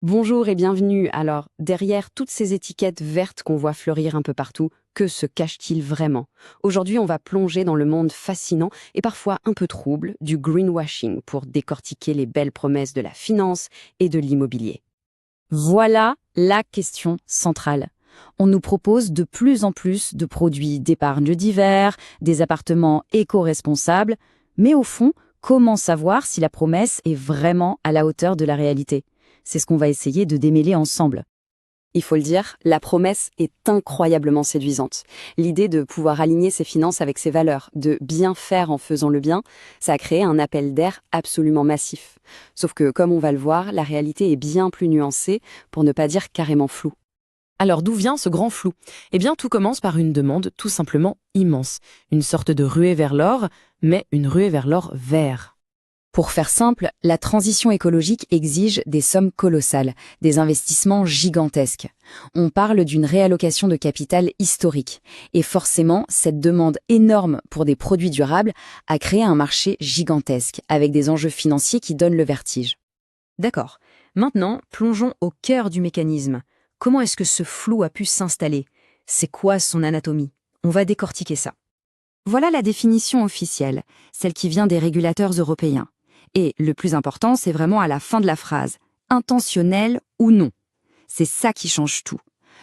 Bonjour et bienvenue. Alors, derrière toutes ces étiquettes vertes qu'on voit fleurir un peu partout, que se cache-t-il vraiment? Aujourd'hui, on va plonger dans le monde fascinant et parfois un peu trouble du greenwashing pour décortiquer les belles promesses de la finance et de l'immobilier. Voilà la question centrale. On nous propose de plus en plus de produits d'épargne divers, des appartements éco-responsables, mais au fond, comment savoir si la promesse est vraiment à la hauteur de la réalité? C'est ce qu'on va essayer de démêler ensemble. Il faut le dire, la promesse est incroyablement séduisante. L'idée de pouvoir aligner ses finances avec ses valeurs, de bien faire en faisant le bien, ça a créé un appel d'air absolument massif. Sauf que, comme on va le voir, la réalité est bien plus nuancée, pour ne pas dire carrément floue. Alors d'où vient ce grand flou? Eh bien tout commence par une demande tout simplement immense, une sorte de ruée vers l'or, mais une ruée vers l'or vert. Pour faire simple, la transition écologique exige des sommes colossales, des investissements gigantesques. On parle d'une réallocation de capital historique. Et forcément, cette demande énorme pour des produits durables a créé un marché gigantesque, avec des enjeux financiers qui donnent le vertige. D'accord. Maintenant, plongeons au cœur du mécanisme. Comment est-ce que ce flou a pu s'installer? C'est quoi son anatomie? On va décortiquer ça. Voilà la définition officielle, celle qui vient des régulateurs européens. Et le plus important, c'est vraiment à la fin de la phrase, intentionnel ou non. C'est ça qui change tout.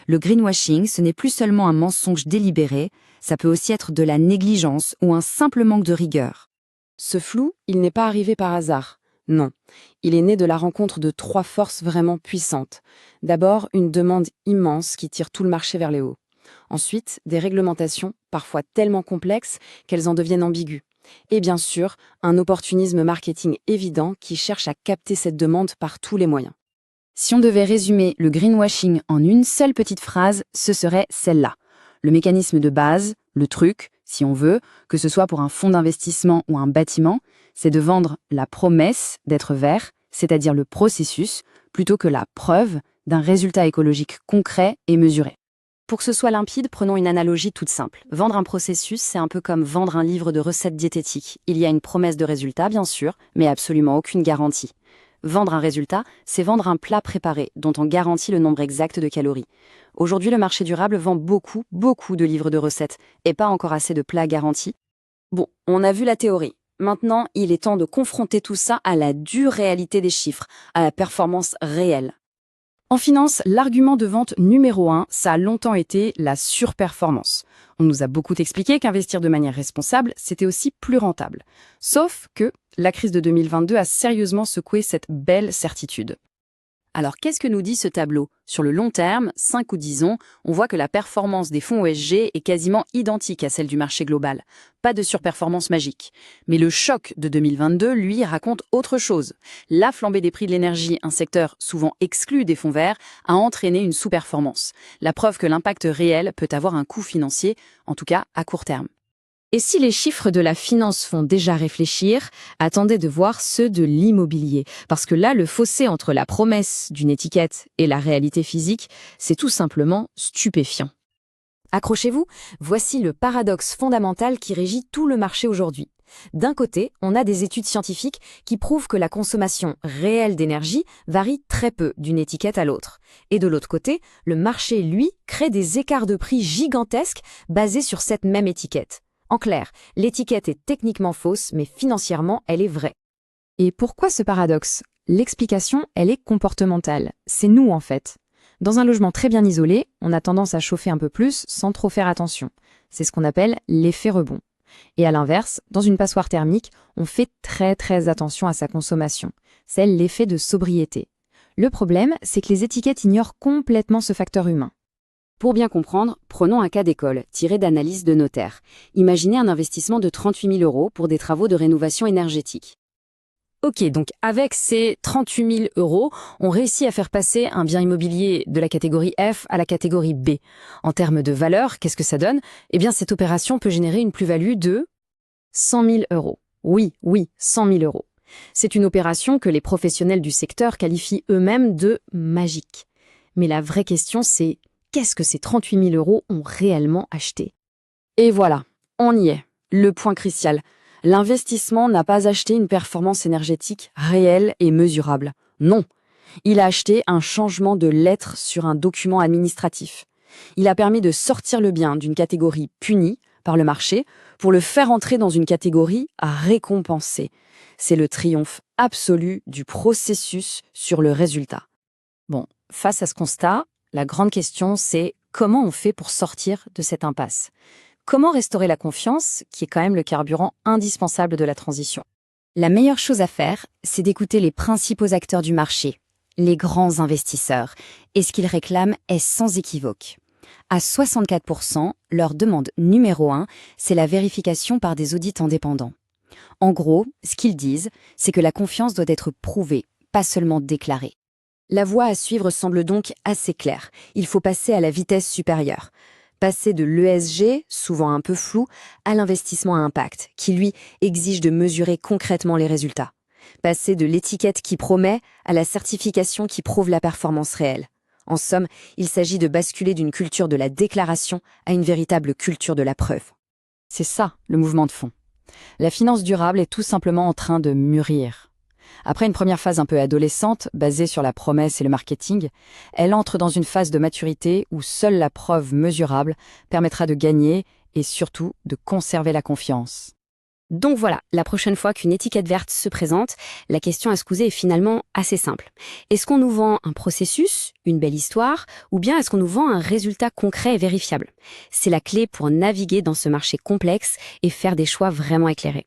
Le greenwashing, ce n'est plus seulement un mensonge délibéré, ça peut aussi être de la négligence ou un simple manque de rigueur. Ce flou, il n'est pas arrivé par hasard. Non, il est né de la rencontre de trois forces vraiment puissantes. D'abord, une demande immense qui tire tout le marché vers le haut. Ensuite, des réglementations, parfois tellement complexes qu'elles en deviennent ambiguës. Et bien sûr, un opportunisme marketing évident qui cherche à capter cette demande par tous les moyens. Si on devait résumer le greenwashing en une seule petite phrase, ce serait celle-là. Le mécanisme de base, le truc, si on veut, que ce soit pour un fonds d'investissement ou un bâtiment, c'est de vendre la promesse d'être vert, c'est-à-dire le processus, plutôt que la preuve d'un résultat écologique concret et mesuré. Pour que ce soit limpide, prenons une analogie toute simple. Vendre un processus, c'est un peu comme vendre un livre de recettes diététiques. Il y a une promesse de résultat, bien sûr, mais absolument aucune garantie. Vendre un résultat, c'est vendre un plat préparé, dont on garantit le nombre exact de calories. Aujourd'hui, le marché durable vend beaucoup de livres de recettes, et pas encore assez de plats garantis. Bon, on a vu la théorie. Maintenant, il est temps de confronter tout ça à la dure réalité des chiffres, à la performance réelle. En finance, l'argument de vente numéro 1, ça a longtemps été la surperformance. On nous a beaucoup expliqué qu'investir de manière responsable, c'était aussi plus rentable. Sauf que la crise de 2022 a sérieusement secoué cette belle certitude. Alors qu'est-ce que nous dit ce tableau? Sur le long terme, 5 ou 10 ans, on voit que la performance des fonds ESG est quasiment identique à celle du marché global. Pas de surperformance magique. Mais le choc de 2022, lui, raconte autre chose. La flambée des prix de l'énergie, un secteur souvent exclu des fonds verts, a entraîné une sous-performance. La preuve que l'impact réel peut avoir un coût financier, en tout cas à court terme. Et si les chiffres de la finance font déjà réfléchir, attendez de voir ceux de l'immobilier. Parce que là, le fossé entre la promesse d'une étiquette et la réalité physique, c'est tout simplement stupéfiant. Accrochez-vous, voici le paradoxe fondamental qui régit tout le marché aujourd'hui. D'un côté, on a des études scientifiques qui prouvent que la consommation réelle d'énergie varie très peu d'une étiquette à l'autre. Et de l'autre côté, le marché, lui, crée des écarts de prix gigantesques basés sur cette même étiquette. En clair, l'étiquette est techniquement fausse, mais financièrement, elle est vraie. Et pourquoi ce paradoxe? L'explication, elle est comportementale. C'est nous, en fait. Dans un logement très bien isolé, on a tendance à chauffer un peu plus sans trop faire attention. C'est ce qu'on appelle l'effet rebond. Et à l'inverse, dans une passoire thermique, on fait très attention à sa consommation. C'est l'effet de sobriété. Le problème, c'est que les étiquettes ignorent complètement ce facteur humain. Pour bien comprendre, prenons un cas d'école, tiré d'analyse de notaire. Imaginez un investissement de 38 000 € pour des travaux de rénovation énergétique. Ok, donc avec ces 38 000 €, on réussit à faire passer un bien immobilier de la catégorie F à la catégorie B. En termes de valeur, qu'est-ce que ça donne? Eh bien, cette opération peut générer une plus-value de 100 000 €. Oui, 100 000 €. C'est une opération que les professionnels du secteur qualifient eux-mêmes de magique. Mais la vraie question, c'est qu'est-ce que ces 38 000 € ont réellement acheté? Et voilà, on y est. Le point crucial. L'investissement n'a pas acheté une performance énergétique réelle et mesurable. Non. Il a acheté un changement de lettre sur un document administratif. Il a permis de sortir le bien d'une catégorie punie par le marché pour le faire entrer dans une catégorie à récompenser. C'est le triomphe absolu du processus sur le résultat. Bon, face à ce constat, la grande question, c'est comment on fait pour sortir de cette impasse? Comment restaurer la confiance, qui est quand même le carburant indispensable de la transition? La meilleure chose à faire, c'est d'écouter les principaux acteurs du marché, les grands investisseurs, et ce qu'ils réclament est sans équivoque. À 64%, leur demande numéro 1, c'est la vérification par des audits indépendants. En gros, ce qu'ils disent, c'est que la confiance doit être prouvée, pas seulement déclarée. La voie à suivre semble donc assez claire. Il faut passer à la vitesse supérieure. Passer de l'ESG, souvent un peu flou, à l'investissement à impact, qui lui exige de mesurer concrètement les résultats. Passer de l'étiquette qui promet à la certification qui prouve la performance réelle. En somme, il s'agit de basculer d'une culture de la déclaration à une véritable culture de la preuve. C'est ça, le mouvement de fond. La finance durable est tout simplement en train de mûrir. Après une première phase un peu adolescente, basée sur la promesse et le marketing, elle entre dans une phase de maturité où seule la preuve mesurable permettra de gagner et surtout de conserver la confiance. Donc voilà, la prochaine fois qu'une étiquette verte se présente, la question à se poser est finalement assez simple. Est-ce qu'on nous vend un processus, une belle histoire, ou bien est-ce qu'on nous vend un résultat concret et vérifiable? C'est la clé pour naviguer dans ce marché complexe et faire des choix vraiment éclairés.